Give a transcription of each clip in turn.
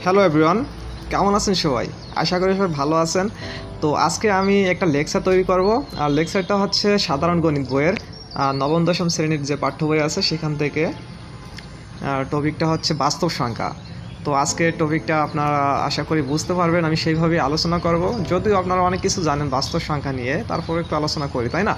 Hello everyone, কেমন আছেন সবাই? আশা করি সবাই ভালো আছেন। তো আজকে আমি একটা লেকচার তৈরি করব। আর লেকচারটা হচ্ছে সাধারণ গণিত বইয়ের নবম দশম শ্রেণীর যে পাঠ্য বই আছে সেখান থেকে। টপিকটা হচ্ছে বাস্তব সংখ্যা। তো আজকে টপিকটা আপনারা আশা করি বুঝতে পারবেন, আমি সেইভাবেই আলোচনা করব। যদিও আপনারা অনেক কিছু জানেন বাস্তব সংখ্যা নিয়ে, তারপরে একটু আলোচনা করি, তাই না?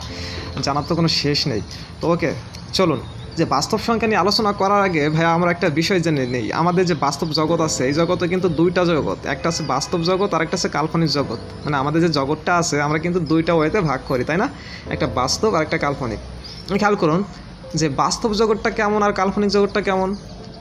জানার তো কোনো শেষ নেই। তো ওকে, চলুন। যে বাস্তব সংখ্যা নিয়ে আলোচনা করার আগে ভাইয়া আমরা একটা বিষয় জেনে নেই। আমাদের যে বাস্তব জগৎ আছে, এই জগতে কিন্তু দুইটা জগৎ, একটা আছে বাস্তব জগৎ আর একটা আছে কাল্পনিক জগৎ। মানে আমাদের যে জগৎটা আছে আমরা কিন্তু দুইটা ওয়েতে ভাগ করি, তাই না? একটা বাস্তব আর একটা কাল্পনিক। খেয়াল করুন যে বাস্তব জগৎটা কেমন আর কাল্পনিক জগৎটা কেমন।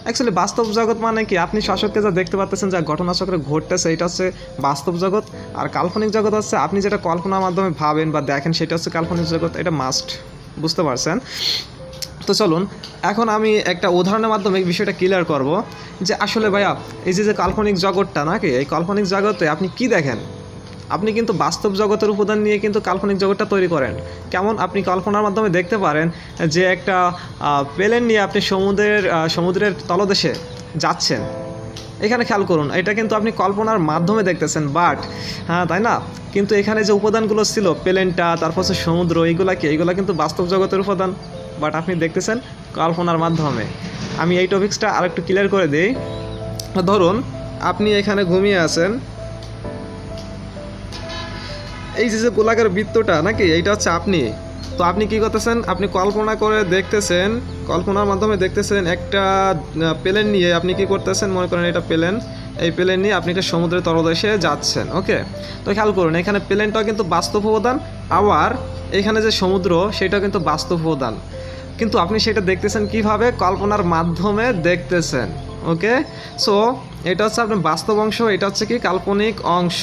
অ্যাকচুয়ালি বাস্তব জগৎ মানে কি, আপনি শাসককে যা দেখতে পাচ্ছেন, যা ঘটনাচক্রে ঘটতেছে, এটা হচ্ছে বাস্তব জগৎ। আর কাল্পনিক জগৎ হচ্ছে আপনি যেটা কল্পনার মাধ্যমে ভাবেন বা দেখেন, সেটা হচ্ছে কাল্পনিক জগৎ। এটা মাস্ট, বুঝতে পারছেন? তো চলুন, এখন আমি একটা উদাহরণের মাধ্যমে এই বিষয়টা ক্লিয়ার করব যে আসলে ভাইয়া এই যে কাল্পনিক জগৎটা নাকি, এই কাল্পনিক জগতে আপনি কি দেখেন? আপনি কিন্তু বাস্তব জগতের উপাদান নিয়ে কিন্তু কাল্পনিক জগৎটা তৈরি করেন। কেমন? আপনি কল্পনার মাধ্যমে দেখতে পারেন যে একটা প্লেন নিয়ে আপনি সমুদ্রের তলদেশে যাচ্ছেন। এখানে খেয়াল করুন, এটা কিন্তু আপনি কল্পনার মাধ্যমে দেখতেছেন, বাট হ্যাঁ, তাই না? কিন্তু এখানে যে উপাদানগুলো ছিল, প্লেনটা, তারপর হচ্ছে সমুদ্র, এইগুলা কিন্তু বাস্তব জগতের উপাদান, বাট আপনি দেখতেছেন কল্পনার মাধ্যমে। আমি এই টপিক্সটা আরেকটু ক্লিয়ার করে দিই। ধরুন আপনি এখানে ঘুমিয়ে আছেন, এই যে গোলাকার বৃত্তটা নাকি, এইটা হচ্ছে আপনি। তো আপনি কি করতেছেন? আপনি কল্পনা করে দেখতেছেন, কল্পনার মাধ্যমে দেখতেছেন একটা প্লেন নিয়ে। আপনি কি করতেছেন? মনে করেন এটা প্লেন, এই প্লেন নিয়ে আপনি একটা সমুদ্রের তলদেশে যাচ্ছেন। ওকে, তো খেয়াল করুন এখানে প্লেনটাও কিন্তু বাস্তব উপাদান, আবার এখানে যে সমুদ্র সেটাও কিন্তু বাস্তব উপাদান। কিন্তু আপনি সেটা দেখতেছেন কিভাবে? কল্পনার মাধ্যমে দেখতেছেন। ওকে, সো এটা হচ্ছে আপনার বাস্তব অংশ, এটা হচ্ছে কি কাল্পনিক অংশ।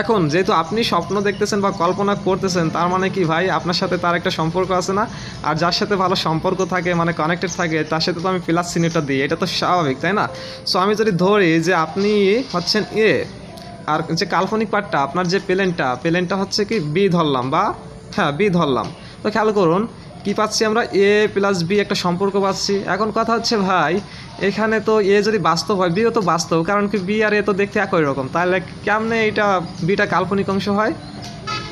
এখন যেহেতু আপনি স্বপ্ন দেখতেছেন বা কল্পনা করতেছেন, তার মানে কি ভাই, আপনার সাথে তার একটা সম্পর্ক আছে না? আর যার সাথে ভালো সম্পর্ক থাকে, মানে কানেক্টেড থাকে, তার সাথে তো আমি প্লাস চিহ্নটা দিই, এটা তো স্বাভাবিক, তাই না? সো আমি যদি ধরি যে আপনি হচ্ছেন এ, আর যে কাল্পনিক পার্টটা আপনার যে প্লেনটা হচ্ছে কি বি ধরলাম, বা হ্যাঁ বি ধরলাম। তো খেয়াল করুন কি পাচ্ছি আমরা? এ প্লাস বি একটা সম্পর্ক পাচ্ছি। এখন কথা হচ্ছে ভাই, এখানে তো এ যদি বাস্তব হয়, বিও তো বাস্তব, কারণ কি বি আর এ তো দেখতে একই রকম, তাহলে কেমনে এটা বিটা কাল্পনিক অংশ হয়,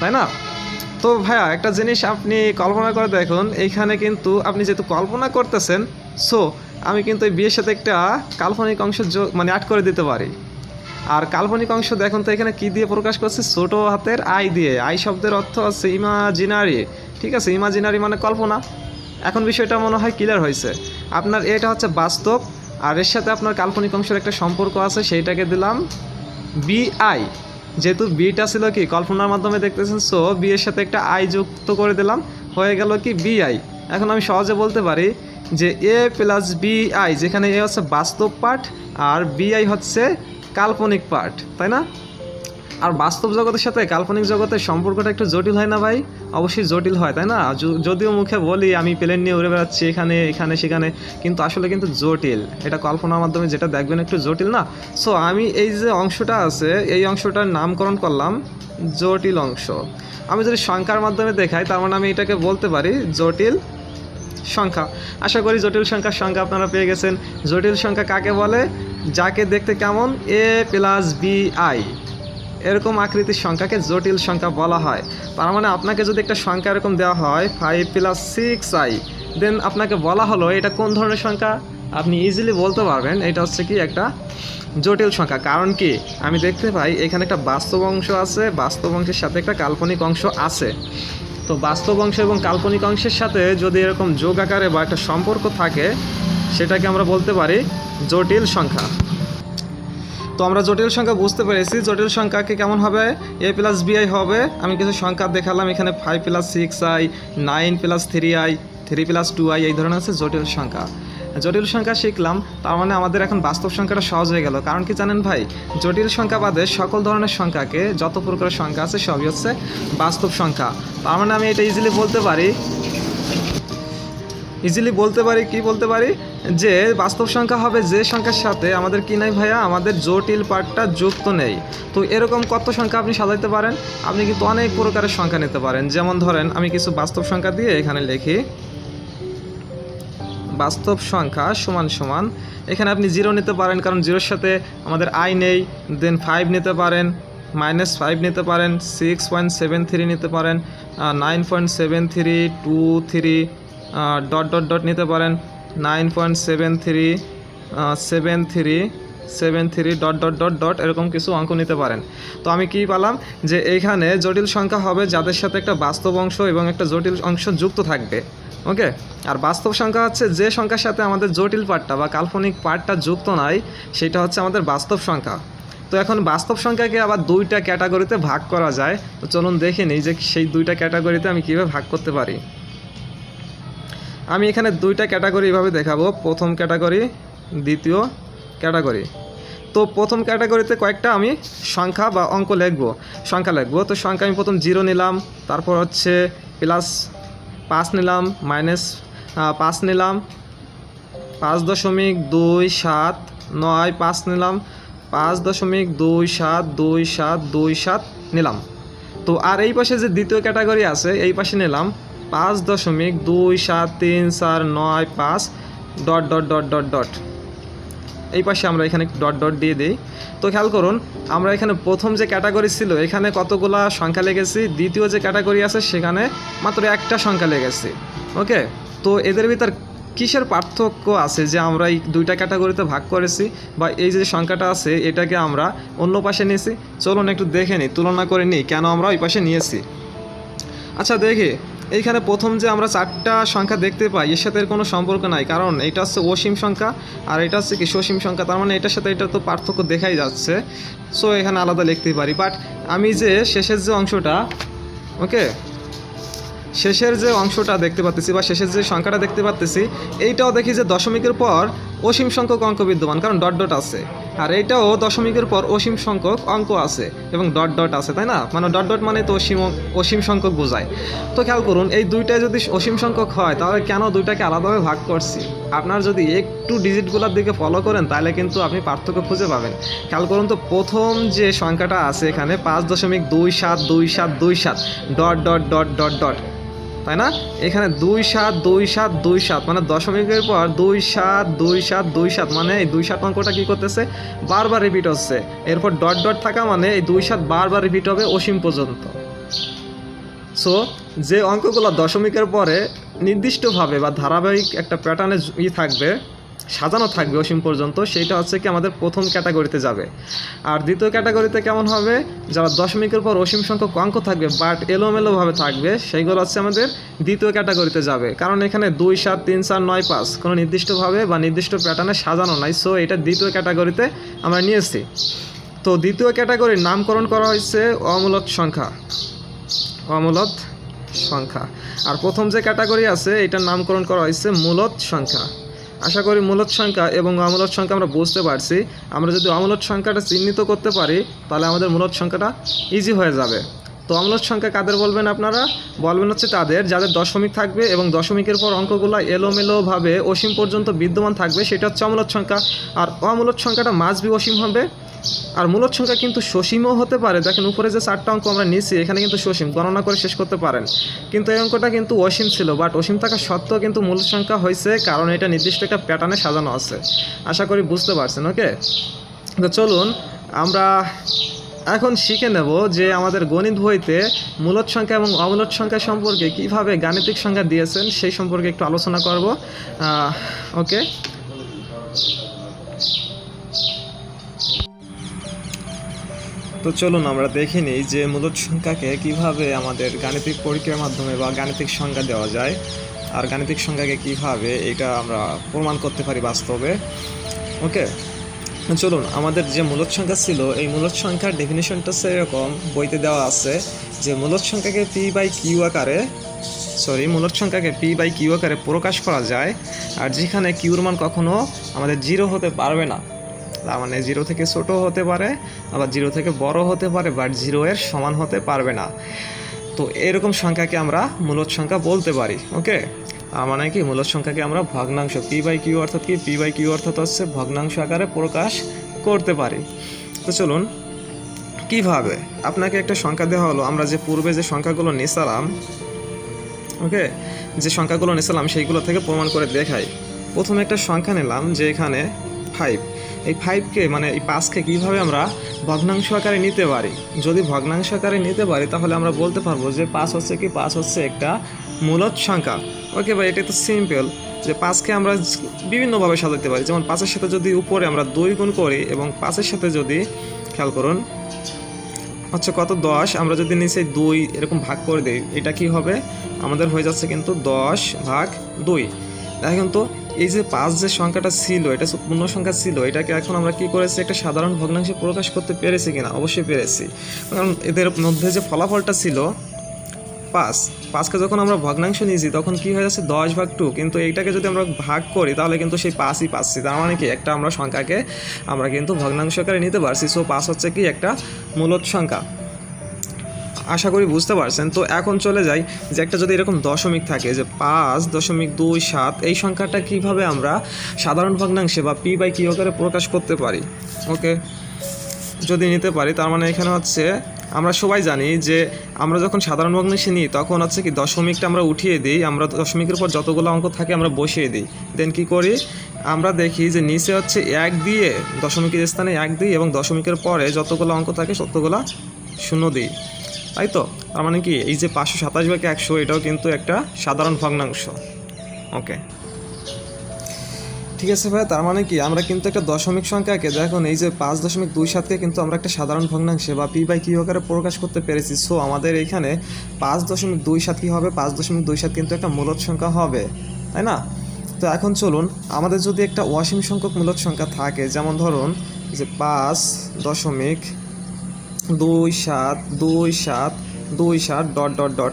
তাই না? তো ভাইয়া একটা জিনিস আপনি কল্পনা করে দেখুন, এইখানে কিন্তু আপনি যেহেতু কল্পনা করতেছেন, সো আমি কিন্তু এই বিয়ের সাথে একটা কাল্পনিক অংশ মানে অ্যাড করে দিতে পারি। আর কাল্পনিক অংশ দেখুন তো এখানে কি দিয়ে প্রকাশ করছে? ছোট হাতের আই দিয়ে। আই শব্দের অর্থ আছে ইমাজিনারি, ঠিক আছে? ইমাজিনারি মানে কল্পনা। এখন বিষয়টা মনে হয় ক্লিয়ার হয়েছে। আপনার এটা হচ্ছে বাস্তব, আর এর সাথে আপনার কাল্পনিক অংশের একটা সম্পর্ক আছে, সেইটাকে দিলাম বিআই। যেহেতু বিটা ছিল কি কল্পনার মাধ্যমে দেখতেছেন, সো বি এর সাথে একটা আই যুক্ত করে দিলাম, হয়ে গেল কি বিআই। এখন আমি সহজে বলতে পারি যে এ প্লাস বিআই, যেখানে এ হচ্ছে বাস্তব পার্ট আর বিআই হচ্ছে কাল্পনিক পার্ট, তাই না? আর বাস্তব জগতের সাথে কাল্পনিক জগতের সম্পর্কটা একটু জটিল হয় না ভাই? অবশ্যই জটিল হয়, তাই না? যদিও মুখে বলি আমি প্লেন নিয়ে উড়ে বেড়াচ্ছি এখানে সেখানে, কিন্তু আসলে কিন্তু জটিল। এটা কল্পনার মাধ্যমে যেটা দেখবেন একটু জটিল না? সো আমি এই যে অংশটা আছে, এই অংশটার নামকরণ করলাম জটিল অংশ। আমি যদি সংখ্যার মাধ্যমে দেখাই, তার মানে আমি এটাকে বলতে পারি জটিল সংখ্যা। আশা করি জটিল সংখ্যার সংখ্যা আপনারা পেয়ে গেছেন। জটিল সংখ্যা কাকে বলে? যাকে দেখতে কেমন এ প্লাস বি আই, এরকম আকৃতির সংখ্যাকে জটিল সংখ্যা বলা হয়। তার মানে আপনাকে যদি একটা সংখ্যা এরকম দেওয়া হয় 5 + 6i, দেন আপনাকে বলা হলো এটা কোন ধরনের সংখ্যা, আপনি ইজিলি বলতে পারবেন এটা হচ্ছে কি একটা জটিল সংখ্যা। কারণ কি, আমি দেখতে পাই এখানে একটা বাস্তব অংশ আছে, বাস্তব অংশের সাথে একটা কাল্পনিক অংশ আছে। তো বাস্তব অংশ এবং কাল্পনিক অংশের সাথে যদি এরকম যোগ আকারে বা একটা সম্পর্ক থাকে, সেটাকে আমরা বলতে পারি জটিল সংখ্যা। তো আমরা জটিল সংখ্যা বুঝতে পেরেছি। জটিল সংখ্যাকে কেমন হবে? এ প্লাস বিআই হবে। আমি কিছু সংখ্যা দেখালাম, এখানে 5 + 6i, 9 + 3i, 3 + 2i, এই ধরনের আছে জটিল সংখ্যা। জটিল সংখ্যা শিখলাম, তার মানে আমাদের এখন বাস্তব সংখ্যাটা সহজ হয়ে গেল। কারণ কি জানেন ভাই, জটিল সংখ্যা বাদে সকল ধরনের সংখ্যাকে, যত প্রকারের সংখ্যা আছে সবই হচ্ছে বাস্তব সংখ্যা। তার মানে আমি এটা ইজিলি বলতে পারি কি বলতে পারি যে বাস্তব সংখ্যা হবে যে সংখ্যার সাথে আমাদের কি নাই ভাইয়া, আমাদের জটিল পার্টটা যুক্ত নেই। তো এরকম কত সংখ্যা আপনি সাজাইতে পারেন? আপনি কিন্তু অনেক প্রকারের সংখ্যা নিতে পারেন। যেমন ধরেন আমি কিছু বাস্তব সংখ্যা দিয়ে এখানে লিখি, বাস্তব সংখ্যা সমান সমান, এখানে আপনি 0 নিতে পারেন কারণ 0-এর সাথে আমাদের আই নেই, দেন 5 নিতে পারেন, -5 নিতে পারেন, 6.73 নিতে পারেন, 9.7323 ডট ডট ডট নিতে পারেন, 9.7373 ডট ডট ডট ডট এরকম কিছু অঙ্ক নিতে পারেন। তো আমি কি পেলাম যে এইখানে জটিল সংখ্যা হবে যাদের সাথে একটা বাস্তব অংশ এবং একটা জটিল অংশ যুক্ত থাকবে। ওকে, আর বাস্তব সংখ্যা হচ্ছে যে সংখ্যার সাথে আমাদের জটিল পার্টটা বা কাল্পনিক পার্টটা যুক্ত নাই, সেটা হচ্ছে আমাদের বাস্তব সংখ্যা। তো এখন বাস্তব সংখ্যাকে আবার 2টা ক্যাটাগরিতে ভাগ করা যায়। তো চলুন দেখে নিই যে সেই 2টা ক্যাটাগরিতে আমি কীভাবে ভাগ করতে পারি। আমি এখানে 2টা ক্যাটাগরি এভাবে দেখাবো, প্রথম ক্যাটাগরি, দ্বিতীয় ক্যাটাগরি। তো প্রথম ক্যাটাগরিতে কয়েকটা আমি সংখ্যা বা অঙ্ক লিখবো, সংখ্যা লিখবো। তো সংখ্যা আমি প্রথম 0 নিলাম, তারপর হচ্ছে +5 নিলাম, -5 নিলাম, 5.2795 5 নিলাম, 5.272727 নিলাম। তো আর এই পাশে যে দ্বিতীয় ক্যাটাগরি আছে এই পাশে নিলাম 5.27345 dot dot dot dot dot, এই পাশে আমরা এখানে ডট ডট দিয়ে দিই। তো খেয়াল করুন, আমরা এখানে প্রথম যে ক্যাটাগরি ছিল এখানে কতগুলা সংখ্যা লিখেছি, দ্বিতীয় যে ক্যাটাগরি আছে সেখানে মাত্র একটা সংখ্যা লিখেছি। ওকে, তো এদের ভিতর কিসের পার্থক্য আছে যে আমরা এই 2টা ক্যাটাগরিতে ভাগ করেছি, বা এই যে সংখ্যাটা আছে এটাকে আমরা অন্য পাশে নিয়েছি? চলুন একটু দেখে নিই, তুলনা করে নিই কেন আমরা ওই পাশে নিয়েছি। আচ্ছা দেখি, এইখানে প্রথম যে আমরা 4টা সংখ্যা দেখতে পাই এর সাথে এর কোনো সম্পর্ক নাই, কারণ এটা হচ্ছে অসীম সংখ্যা আর এটা হচ্ছে কি সসীম সংখ্যা, তার মানে এটার সাথে এটা তো পার্থক্য দেখাই যাচ্ছে। সো এখানে আলাদা লিখতেই পারি। বাট আমি যে শেষের যে অংশটা, ওকে, শেষের যে অংশটা দেখতে পাচ্ছি বা শেষের যে সংখ্যাটা দেখতে পাচ্ছি, এইটাও দেখি যে দশমিকের পর অসীম সংখ্যক অঙ্ক বিদ্যমান, কারণ ডট ডট আছে। আর এইটাও দশমিকের পর অসীম সংখ্যক অঙ্ক আছে এবং ডট ডট আছে, তাই না? মানে ডট ডট মানে তো অসীম সংখ্যক বোঝায়। তো খেয়াল করুন, এই 2টাই যদি অসীম সংখ্যক হয় তাহলে কেন 2টাকে আলাদাভাবে ভাগ করছি? আপনার যদি একটু ডিজিটগুলোর দিকে ফলো করেন তাহলে কিন্তু আপনি পার্থক্য খুঁজে পাবেন। খেয়াল করুন তো, প্রথম যে সংখ্যাটা আছে এখানে 5.272727 dot dot dot dot dot, তাই না? এখানে 272727 মানে দশমিকের পর 272727 মানে এই 27 অঙ্কটা কী করতেছে, বারবার রিপিট হচ্ছে। এরপর ডট ডট থাকা মানে এই 27 বারবার রিপিট হবে অসীম পর্যন্ত। সো যে অঙ্কগুলো দশমিকের পরে নির্দিষ্টভাবে বা ধারাবাহিক একটা প্যাটার্নে থাকবে, সাজানো থাকবে অসীম পর্যন্ত, সেইটা হচ্ছে কি আমাদের প্রথম ক্যাটাগরিতে যাবে। আর দ্বিতীয় ক্যাটাগরিতে কেমন হবে, যারা দশমিকের পর অসীম সংখ্যক অঙ্ক থাকবে বাট এলোমেলোভাবে থাকবে, সেইগুলো হচ্ছে আমাদের দ্বিতীয় ক্যাটাগরিতে যাবে। কারণ এখানে 2 7 3 4 9 5 কোনো নির্দিষ্টভাবে বা নির্দিষ্ট প্যাটার্নে সাজানো নাই। সো এটা দ্বিতীয় ক্যাটাগরিতে আমরা নিয়েছি। তো দ্বিতীয় ক্যাটাগরির নামকরণ করা হয়েছে অমূলদ সংখ্যা, অমূলদ সংখ্যা। আর প্রথম যে ক্যাটাগরি আছে এটার নামকরণ করা হয়েছে মূলদ সংখ্যা। আশা করি মূলদ সংখ্যা এবং অমূলদ সংখ্যা আমরা বুঝতে পারছি। আমরা যদি অমূলদ সংখ্যাটা চিহ্নিত করতে পারি তাহলে আমাদের মূলদ সংখ্যাটা ইজি হয়ে যাবে। তো অমূলদ সংখ্যা কাদের বলবেন আপনারা? বলবেন হচ্ছে তাদের যাদের দশমিক থাকবে এবং দশমিকের পর অঙ্কগুলো এলোমেলোভাবে অসীম পর্যন্ত বিদ্যমান থাকবে, সেটা হচ্ছে অমূলদ সংখ্যা। আর অমূলদ সংখ্যাটা মাঝ বি অসীম হবে। আর মূলদ সংখ্যা কিন্তু সসীমও হতে পারে। দেখেন উপরে যে 4টা অঙ্ক আমরা নিয়েছি এখানে কিন্তু সসীম, গণনা করে শেষ করতে পারেন। কিন্তু এই অঙ্কটা কিন্তু অসীম ছিল, বাট অসীম থাকা সত্ত্বেও কিন্তু মূলদ সংখ্যা হয়েছে, কারণ এটা নির্দিষ্ট একটা প্যাটার্নে সাজানো আছে। আশা করি বুঝতে পারছেন। ওকে, তো চলুন আমরা এখন শিখে নেব যে আমাদের গণিত বইতে মূলদ সংখ্যা এবং অমূলদ সংখ্যা সম্পর্কে কিভাবে গাণিতিক সংখ্যা দিয়েছেন সেই সম্পর্কে একটু আলোচনা করব। ওকে, তো চলুন আমরা দেখে নিই যে মূলদ সংখ্যাকে কিভাবে আমাদের গাণিতিক পরীক্ষার মাধ্যমে বা গাণিতিক সংখ্যা দেওয়া যায়, আর গাণিতিক সংখ্যাকে কিভাবে এটা আমরা প্রমাণ করতে পারি বাস্তবে। ওকে, চলুন আমাদের যে মূলদ সংখ্যা ছিল এই মূলদ সংখ্যার ডেফিনিশনটা সেরকম বইতে দেওয়া আছে যে মূলদ সংখ্যাকে মূলদ সংখ্যাকে p/q আকারে প্রকাশ করা যায়, আর যেখানে কিউর মান কখনো আমাদের 0 হতে পারবে না। তার মানে 0 থেকে ছোট হতে পারে, আবার 0 থেকে বড় হতে পারে, বাট 0 এর সমান হতে পারবে না। তো এরকম সংখ্যাকে আমরা মূলদ সংখ্যা বলতে পারি। ওকে, মানে কি মূলদ সংখ্যাকে আমরা ভগ্নাংশ p/q অর্থাৎ কি p/q অর্থাৎ হচ্ছে ভগ্নাংশ আকারে প্রকাশ করতে পারি। তো চলুন কিভাবে, আপনাকে একটা সংখ্যা দেওয়া হলো, আমরা যে পূর্বে যে সংখ্যাগুলো নিয়েছিলাম, ওকে, যে সংখ্যাগুলো নিয়েছিলাম সেইগুলো থেকে প্রমাণ করে দেখাই। প্রথমে একটা সংখ্যা নিলাম যে এখানে 5। এই 5কে মানে এই 5কে কীভাবে আমরা ভগ্নাংশ আকারে নিতে পারি। যদি ভগ্নাংশ আকারে নিতে পারি তাহলে আমরা বলতে পারবো যে 5 হচ্ছে কি, 5 হচ্ছে একটা মূলদ সংখ্যা। ওকে ভাই, এটা তো সিম্পল যে 5কে আমরা বিভিন্নভাবে সাজাতে পারি। যেমন 5-এর সাথে যদি উপরে আমরা 2 গুণ করি এবং 5-এর সাথে যদি খেয়াল করুন হচ্ছে কত 10, আমরা যদি নিচে 2 এরকম ভাগ করে দিই, এটা কি হবে আমাদের হয়ে যাচ্ছে কিন্তু 10/2। দেখেন তো এই যে 5 যে সংখ্যাটা ছিল, এটা পূর্ণ সংখ্যা ছিল, এটাকে এখন আমরা কি করেছি একটা সাধারণ ভগ্নাংশে প্রকাশ করতে পেরেছি কিনা? অবশ্যই পেরেছি, কারণ এদের মধ্যে যে ফলাফলটা ছিল 5কে যখন আমরা ভগ্নাংশ নিয়েছি তখন কি হয়ে যাচ্ছে 10/2, কিন্তু এইটাকে যদি আমরা ভাগ করি তাহলে কিন্তু সেই 5ই পাচ্ছি। তার মানে কি একটা আমরা সংখ্যাকে আমরা কিন্তু ভগ্নাংশ আকারে নিতে পারছি। সো 5 হচ্ছে কি একটা মূলদ সংখ্যা। আশা করি বুঝতে পারছেন। তো এখন চলে যাই যে একটা যদি এরকম দশমিক থাকে যে 5.27, এই সংখ্যাটা কিভাবে আমরা সাধারণ ভগ্নাংশে বা p/q আকারে প্রকাশ করতে পারি। ওকে, যদি নিতে পারি তার মানে এখানে হচ্ছে আমরা সবাই জানি যে আমরা যখন সাধারণ ভগ্নাংশে নিই তখন হচ্ছে কি দশমিকটা আমরা উঠিয়ে দিই, আমরা দশমিকের উপর যতগুলো অঙ্ক থাকে আমরা বসিয়ে দিই। দেন কি করি আমরা দেখি যে নিচে হচ্ছে 1 দিয়ে দশমিকের স্থানে 1 দিই এবং দশমিকের পরে যতগুলো অঙ্ক থাকে ততগুলো শূন্য দিই, তাই তো? তার মানে কি এই যে 527/100 এটাও কিন্তু একটা সাধারণ ভগ্নাংশ। ওকে, ঠিক আছে ভাই। তার মানে কি আমরা কিন্তু একটা দশমিক সংখ্যাকে দেখুন এই যে 5.27কে কিন্তু আমরা একটা সাধারণ ভগ্নাংশে বা p/q আকারে প্রকাশ করতে পেরেছি। সো আমাদের এইখানে 5.27 কি হবে? 5.27 কিন্তু একটা মূলদ সংখ্যা হবে, তাই না? তো এখন চলুন, আমাদের যদি একটা অসীম সংখ্যক মূলদ সংখ্যা থাকে, যেমন ধরুন যে 5.272727 ...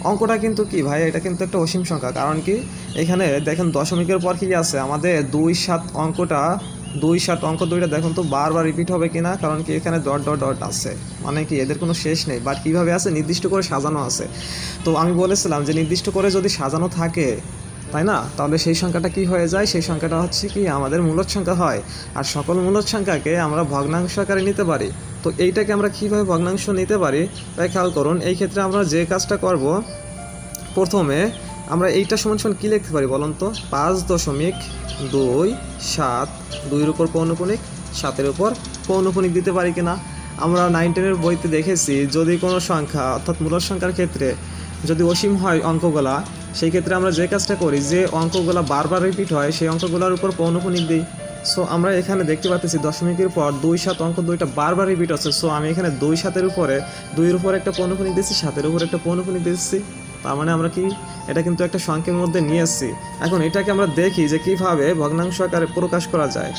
অঙ্কটা কিন্তু কি ভাই, এটা কিন্তু একটা অসীম সংখ্যা। কারণ কি এখানে দেখেন দশমিকের পর কি আছে আমাদের 27 অঙ্কটা, 27 অঙ্ক দুইটা দেখুন তো বারবার রিপিট হবে কিনা। কারণ কি এখানে ... আছে, মানে কি এদের কোনো শেষ নেই। বাট কীভাবে আছে, নির্দিষ্ট করে সাজানো আছে। তো আমি বলেছিলাম যে নির্দিষ্ট করে যদি সাজানো থাকে, তাই না, তাহলে সেই সংখ্যাটা কি হয়ে যায়, সেই সংখ্যাটা হচ্ছে কি আমাদের মূলদ সংখ্যা হয়। আর সকল মূলদ সংখ্যাকে আমরা ভগ্নাংশ আকারে নিতে পারি। তো এইটাকে আমরা কীভাবে ভগ্নাংশ নিতে পারি তাই খেয়াল করুন। এই ক্ষেত্রে আমরা যে কাজটা করব, প্রথমে আমরা এইটা সমান সমান কী লিখতে পারি বলুন তো? 5.27 2-এর উপর পৌনঃপুনিক 7-এর উপর পৌনঃপুনিক দিতে পারি কিনা? আমরা 9-10-এর বইতে দেখেছি যদি কোনো সংখ্যা অর্থাৎ মূলদ সংখ্যার ক্ষেত্রে যদি অসীম হয় অঙ্কগুলা, সেই ক্ষেত্রে আমরা যে কাজটা করি যে অঙ্কগুলা বারবার রিপিট হয় সেই অঙ্কগুলোর উপর পৌনঃপুনিক দিই। সো আমরা এখানে দেখতে পাচ্ছি দশমিকের পর 27 অঙ্ক দুইটা বারবার রিপিট হচ্ছে। সো আমি এখানে 27-এর উপরে 2-এর উপর একটা পৌনঃপুনিক দিচ্ছি, 7-এর উপর একটা পৌনঃপুনিক দিচ্ছি। তার মানে আমরা কি এটা কিন্তু একটা সংখ্যার মধ্যে নিয়ে এসেছি। এখন এটাকে আমরা দেখি যে কীভাবে ভগ্নাংশ আকারে প্রকাশ করা যায়।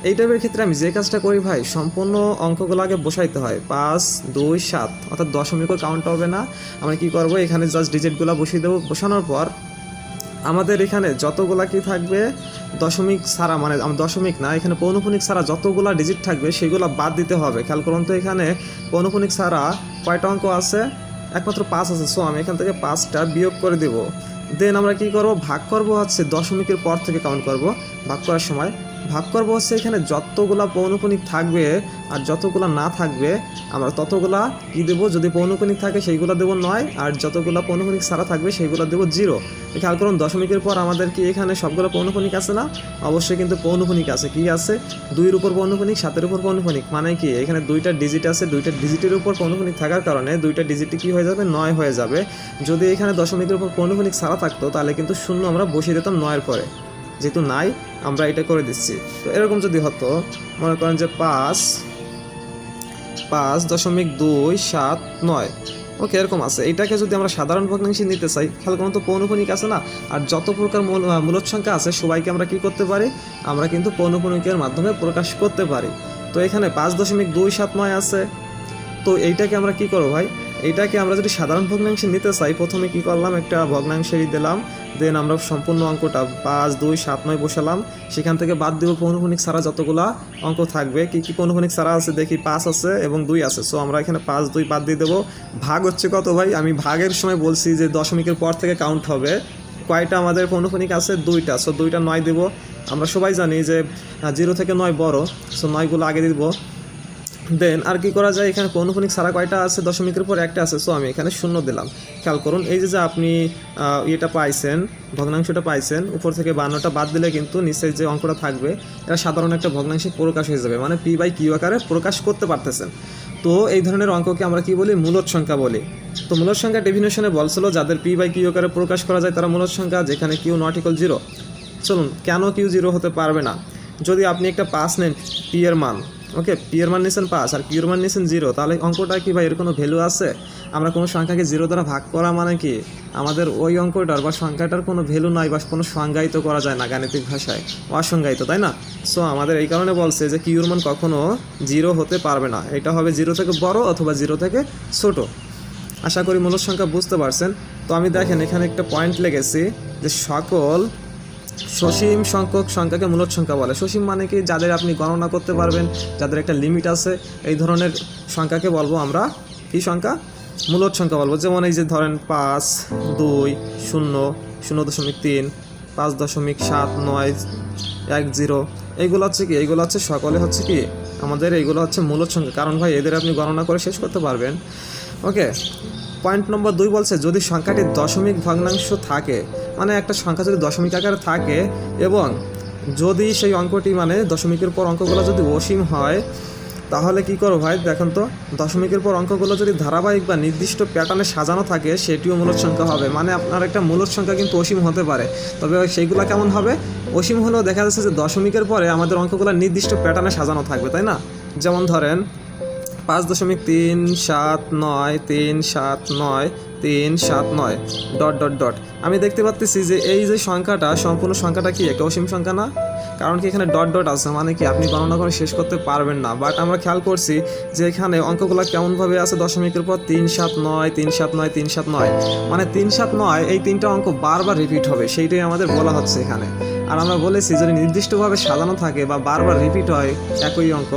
এই টাইপের ক্ষেত্রে আমি যে কাজটা করি ভাই, সম্পূর্ণ অঙ্কগুলো আগে বসাইতে হয়। 5 2 7 অর্থাৎ দশমিকও কাউন্ট হবে না। আমরা কি করব, এখানে জাস্ট ডিজিটগুলো বসিয়ে দেবো। বসানোর পর আমাদের এখানে যতগুলা কি থাকবে দশমিক ছাড়া, মানে দশমিক না, এখানে পৌনঃপুনিক ছাড়া যতগুলা ডিজিট থাকবে সেগুলো বাদ দিতে হবে। খেয়াল করুন তো এখানে পৌনঃপুনিক ছাড়া কয়টা অঙ্ক আছে? একমাত্র 5 আছে। সো আমি এখান থেকে 5টা বিয়োগ করে দেব। দেন আমরা কি করব, ভাগ করব হচ্ছে দশমিকের পর থেকে কাউন্ট করব। ভাগ করার সময় ভাগ করব হচ্ছে এখানে যতগুলা পৌনঃপুনিক থাকবে আর যতগুলা না থাকবে আমরা ততগুলা কি দেবো, যদি পৌনঃপুনিক থাকে সেইগুলো দেবো 9, আর যতগুলা পৌনঃপুনিক ছাড়া থাকবে সেইগুলো দেবো 0। খেয়াল করুন দশমিকের পর আমাদের কি এখানে সবগুলো পৌনঃপুনিক আছে না? অবশ্যই কিন্তু পৌনঃপুনিক আছে। কি আছে? 2-এর উপর পৌনঃপুনিক, 7-এর উপর পৌনঃপুনিক। মানে কি এখানে 2টা ডিজিট আছে, 2টা ডিজিটের উপর পৌনঃপুনিক থাকার কারণে 2টা ডিজিটে কি হয়ে যাবে, 9 হয়ে যাবে। যদি এখানে দশমিকের উপর পৌনঃপুনিক ছাড়া থাকতো তাহলে কিন্তু 0 আমরা বসিয়ে দিতাম 9-এর পরে। যেহেতু নাই আমরা এটা করে দিচ্ছি। তো এরকম যদি হতো, মনে করেন যে 5.27 ওকে এরকম আছে। এটাকে যদি আমরা সাধারণ ভগ্নাংশে নিতে চাই, খেয়াল করুন তো পৌনঃপুনিক আছে না, আর যত প্রকার মূলদ সংখ্যা আছে সবাইকে আমরা কি করতে পারি, আমরা কিন্তু পৌনঃপুনিকের মাধ্যমে প্রকাশ করতে পারি। তো এখানে 5.279 আছে। তো এইটাকে আমরা কি করবো ভাই, এইটাকে আমরা যদি সাধারণ ভগ্নাংশে নিতে চাই, প্রথমে কি করলাম, একটা ভগ্নাংশেরই দিলাম। দেন আমরা সম্পূর্ণ অঙ্কটা 5.279 বসালাম। সেখান থেকে বাদ দেবো পৌনঃপুনিক ছাড়া যতগুলা অঙ্ক থাকবে। কি কি পৌনঃপুনিক ছাড়া আছে দেখি, 5 আছে এবং 2 আছে। সো আমরা এখানে 5 2 বাদ দিয়ে দেবো। ভাগ হচ্ছে কত ভাই, আমি ভাগের সময় বলছি যে দশমিকের পর থেকে কাউন্ট হবে। কয়টা আমাদের পৌনঃপুনিক আছে? 2টা। সো 2টা 9 দেবো। আমরা সবাই জানি যে 0 থেকে 9 বড়। সো 9গুলো আগে দিব। দেন আর কি করা যায়, এখানে পৌনঃপুনিক ছাড়া কয়টা আছে, দশমিকের পর একটা আছে, সো আমি এখানে শূন্য দিলাম। খেয়াল করুন, এই যে আপনি এটা পাইছেন, ভগ্নাংশটা পাইছেন, উপর থেকে 52টা বাদ দিলে কিন্তু নিচের যে অঙ্কটা থাকবে এটা সাধারণ একটা ভগ্নাংশে প্রকাশ হয়ে যাবে, মানে পি বাই কিউ আকারে প্রকাশ করতে পারতেছেন। তো এই ধরনের অঙ্ককে আমরা কি বলি, মূলদ সংখ্যা বলি। তো মূলদ সংখ্যা ডেফিনেশনে বলছিল যাদের পি বাই কিউ আকারে প্রকাশ করা যায় তারা মূলদ সংখ্যা, যেখানে কিউ নট ইকুয়াল 0। চলুন, কেন কিউ 0 হতে পারবে না? যদি আপনি একটা পাস নেন পি এর মান, ওকে, পি এর মান নিয়েছেন 5 আর কিউর মান নিয়েছেন 0, তাহলে অঙ্কটা কি ভাই এর কোনো ভ্যালু আছে? আমরা কোনো সংখ্যাকে 0 দ্বারা ভাগ করা মানে কি আমাদের ওই অঙ্কটার বা সংখ্যাটার কোনো ভ্যালু নাই বা কোনো সংজ্ঞায়িত করা যায় না গাণিতিক ভাষায়, অসংজ্ঞায়িত, তাই না? সো আমাদের এই কারণে বলছে যে কিউর মান কখনো 0 হতে পারবে না, এটা হবে 0 থেকে বড় অথবা 0 থেকে ছোট। আশা করি মূলদ সংখ্যা বুঝতে পারছেন। তো আমি দেখেন এখানে একটা পয়েন্ট লেগেছি যে সকল সসীম সংখ্যক সংখ্যাকে মূলদ সংখ্যা বলে। সসীম মানে কি, যাদের আপনি গণনা করতে পারবেন, যাদের একটা লিমিট আছে, এই ধরনের সংখ্যাকে বলবো আমরা কি সংখ্যা, মূলদ সংখ্যা বলবো। যেমন এই যে ধরেন 5, 2, 0, 0.3, 5.79, 10, এইগুলো হচ্ছে কি, এইগুলো হচ্ছে সকলে হচ্ছে কি আমাদের, এইগুলো হচ্ছে মূলদ সংখ্যা, কারণ ভাই এদের আপনি গণনা করে শেষ করতে পারবেন। ওকে, পয়েন্ট নম্বর 2 বলছে যদি সংখ্যাটি দশমিক ভগ্নাংশ থাকে, মানে একটা সংখ্যা যদি দশমিক আকারে থাকে এবং যদি সেই অঙ্কটি মানে দশমিকের পর অঙ্কগুলো যদি অসীম হয়, তাহলে কি করো ভাই, দেখেন তো, দশমিকের পর অঙ্কগুলো যদি ধারাবাহিক বা নির্দিষ্ট প্যাটার্নে সাজানো থাকে সেটিও মূলদ সংখ্যা হবে। মানে আপনার একটা মূলদ সংখ্যা কিন্তু অসীম হতে পারে, তবে সেইগুলো কেমন হবে, অসীম হলেও দেখা যাচ্ছে যে দশমিকের পরে আমাদের অঙ্কগুলো নির্দিষ্ট প্যাটার্নে সাজানো থাকবে, তাই না? যেমন ধরেন 5.379379379 ডট ডট ডট। আমি দেখতে পাচ্ছি যে এই যে সংখ্যাটা, সম্পূর্ণ সংখ্যাটা কি একটা অসীম সংখ্যা না? কারণ কি এখানে ডট ডট আছে, মানে কি আপনি গণনা করে শেষ করতে পারবেন না। বাট আমরা খেয়াল করছি যে এখানে অঙ্কগুলো কেমনভাবে আছে, দশমিকের পর 379 379 379, মানে 379 এই তিনটা অঙ্ক বারবার রিপিট হবে, সেইটাই আমাদের বলা হচ্ছে এখানে। আর আমরা বলেছি যদি নির্দিষ্টভাবে সাজানো থাকে বা বারবার রিপিট হয় একই অঙ্ক,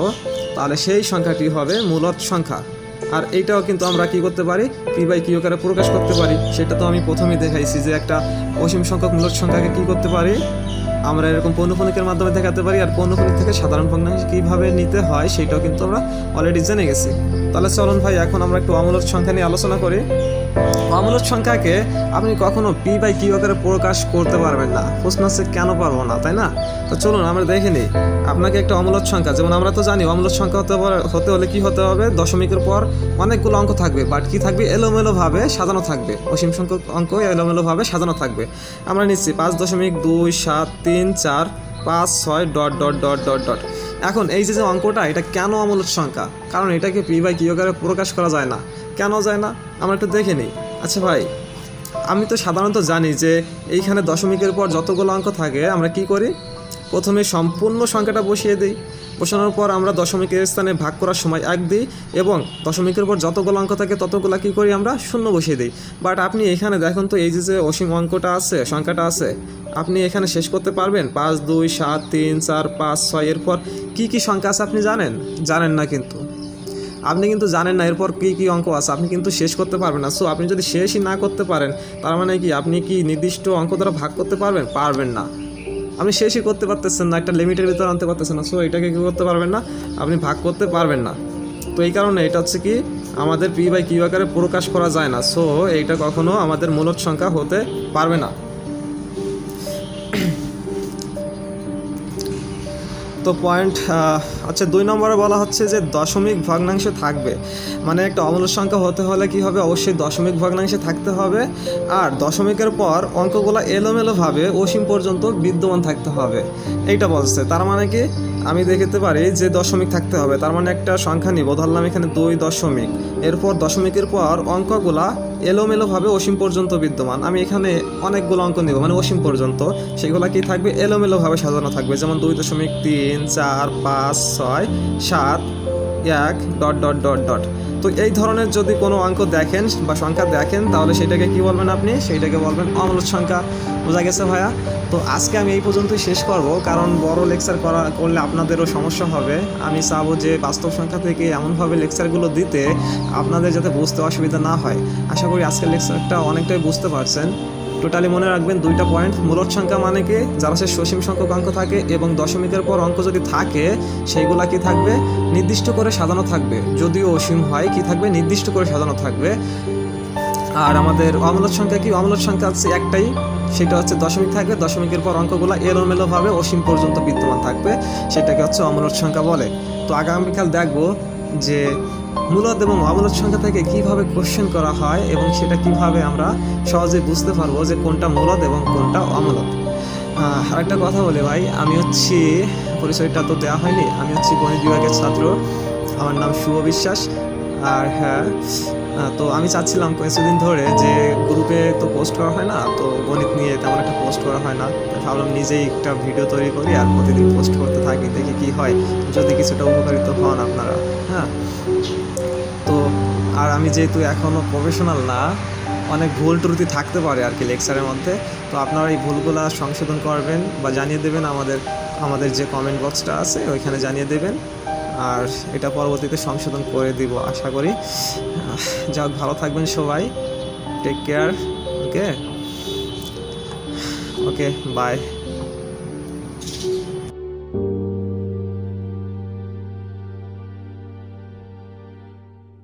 তাহলে সেই সংখ্যাটি হবে মূলদ সংখ্যা। আর এইটাও কিন্তু আমরা কি করতে পারি, পি বাই কিউ আকারে প্রকাশ করতে পারি। সেটা তো আমি প্রথমেই দেখাইছি যে একটা অসীম সংখ্যক মূলদ সংখ্যাকে কি করতে পারি, আমরা এরকম পৌনঃপুনিকের মাধ্যমে দেখাতে পারি। আর পৌনঃপুনিক থেকে সাধারণ ভগ্নাংশ কীভাবে নিতে হয় সেটাও কিন্তু আমরা অলরেডি জেনে গেছি। তাহলে চলুন ভাই এখন আমরা একটু অমূলদ সংখ্যা নিয়ে আলোচনা করি। অমূলদ সংখ্যাকে আপনি কখনো পি বাই কিউ আকারে প্রকাশ করতে পারবেন না। প্রশ্ন হচ্ছে কেন পারবো না, তাই না? তো চলুন আমরা দেখে নিই। আপনাকে একটা অমূলদ সংখ্যা, যেমন আমরা তো জানি অমূলদ সংখ্যা হতে হলে কি হতে হবে, দশমিকের পর অনেকগুলো অঙ্ক থাকবে, বাট কি থাকবে, এলোমেলোভাবে সাজানো থাকবে। অসীম সংখ্যক অঙ্ক এলোমেলোভাবে সাজানো থাকবে। আমরা নিচ্ছি 5.27456 dot dot dot dot dot. এখন এই যে অঙ্কটা, এটা কেন অমূলদ সংখ্যা? কারণ এটাকে পি বাই কিউ আকারে প্রকাশ করা যায় না। কেন যায় না আমরা একটু দেখে নিই। আচ্ছা ভাই, আমি তো সাধারণত জানি যে এইখানে দশমিকের পর যতগুলো অঙ্ক থাকে আমরা কি করি, প্রথমে সম্পূর্ণ সংখ্যাটা বসিয়ে দিই, বসানোর পর আমরা দশমিকের স্থানে ভাগ করার সময় 1 দিই এবং দশমিকের পর যতগুলো অঙ্ক থাকে ততগুলো কী করি, আমরা শূন্য বসিয়ে দিই। বাট আপনি এখানে দেখুন তো, এই যে অসীম অঙ্কটা আছে, সংখ্যাটা আছে, আপনি এখানে শেষ করতে পারবেন? 5 2 7 3 4 5 6 এরপর কী কী সংখ্যা আছে আপনি জানেন? জানেন না, কিন্তু আপনি কিন্তু জানেন না এরপর কী কী অঙ্ক আছে, আপনি কিন্তু শেষ করতে পারবেন না। সো আপনি যদি শেষই না করতে পারেন, তার মানে কি আপনি কি নির্দিষ্ট অঙ্ক দ্বারা ভাগ করতে পারবেন? পারবেন না। আপনি শেষই করতে পারতেছেন না, একটা লিমিটের ভিতরে আনতে পারতেছেন না। সো এটাকে কী করতে পারবেন না, আপনি ভাগ করতে পারবেন না। তো এই কারণে এটা হচ্ছে কি আমাদের পি বাই কিউ আকারে প্রকাশ করা যায় না। সো এইটা কখনো আমাদের মূলদ সংখ্যা হতে পারবে না। তো পয়েন্ট আচ্ছা 2 নম্বরে বলা হচ্ছে যে দশমিক ভগ্নাংশে থাকবে, মানে একটা অমূলদ সংখ্যা হতে হলে কি হবে, অবশ্যই দশমিক ভগ্নাংশে থাকতে হবে। আর দশমিকের পর অঙ্কগুলো এলোমেলোভাবে অসীম পর্যন্ত বিদ্যমান থাকতে হবে, এইটা বলছে। তার মানে কি আমি দেখতে পারি যে দশমিক থাকতে হবে, তার মানে একটা সংখ্যা নিব, ধরলাম এখানে 2 দশমিক, এরপর দশমিকের পর অঙ্কগুলা এলোমেলোভাবে অসীম পর্যন্ত বিদ্যমান। আমি এখানে অনেকগুলো অঙ্ক নিব, মানে অসীম পর্যন্ত, সেগুলো কি থাকবে, এলোমেলোভাবে সাজানো থাকবে। যেমন 2.3 4 5 6 7 1 ডট ডট ডট ডট। তো এই ধরনের যদি কোনো অঙ্ক দেখেন বা সংখ্যা দেখেন, তাহলে সেটাকে কি বলবেন আপনি, সেইটাকে বলবেন অমূলদ সংখ্যা। বোঝা গেছে ভাইয়া? তো আজকে আমি এই পর্যন্তই শেষ করব, কারণ বড় লেকচার করলে আপনাদেরও সমস্যা হবে। আমি চাবো যে বাস্তব সংখ্যা থেকে এমনভাবে লেকচারগুলো দিতে আপনাদের যাতে বুঝতে অসুবিধা না হয়। আশা করি আজকের লেকচারটা অনেকটাই বুঝতে পারছেন। টোটালি মনে রাখবেন দুইটা পয়েন্ট। মূলদ সংখ্যা মানে কি, যারা সে সসীম সংখ্যক অঙ্ক থাকে এবং দশমিকের পর অঙ্ক যদি থাকে সেইগুলা কি থাকবে, নির্দিষ্ট করে সাজানো থাকবে। যদিও অসীম হয় কি থাকবে, নির্দিষ্ট করে সাজানো থাকবে। আর আমাদের অমূলদ সংখ্যা কি, অমূলদ সংখ্যা হচ্ছে একটাই, সেটা হচ্ছে দশমিক থাকবে, দশমিকের পর অঙ্কগুলো এলোমেলোভাবে অসীম পর্যন্ত বিদ্যমান থাকবে, সেটাকে হচ্ছে অমূলদ সংখ্যা বলে। তো আগামীকাল দেখবো যে মূলদ এবং অমূলদ সংখ্যা থেকে কিভাবে কোশ্চেন করা হয় এবং সেটা কিভাবে আমরা সহজে বুঝতে পারবো যে কোনটা মূলদ এবং কোনটা অমূলদ। আরেকটা কথা বলে ভাই, আমি হচ্ছি, পরিচয়টা তো দেওয়া হয়নি, আমি হচ্ছি গণিত বিভাগের ছাত্র, আমার নাম শুভ বিশ্বাস। আর হ্যাঁ, তো আমি চাচ্ছিলাম কিছুদিন ধরে যে গ্রুপে তো পোস্ট করা হয় না, তো গণিত নিয়ে তেমন একটা পোস্ট করা হয় না, ভাবলাম নিজেই একটা ভিডিও তৈরি করি আর প্রতিদিন পোস্ট করতে থাকি, দেখি কি হয়, যদি কিছুটা উপকারিত হন আপনারা। হ্যাঁ, তো আর আমি যেহেতু এখনও প্রফেশনাল না, অনেক ভুল ত্রুটি থাকতে পারে আর কি লেকচারের মধ্যে, তো আপনারা এই ভুলগুলো সংশোধন করবেন বা জানিয়ে দেবেন আমাদের যে কমেন্ট বক্সটা আছে ওইখানে জানিয়ে দেবেন, আর এটা পরবর্তীতে সংশোধন করে দিব আশা করি। যাক, ভালো থাকবেন সবাই, take care, okay okay, by.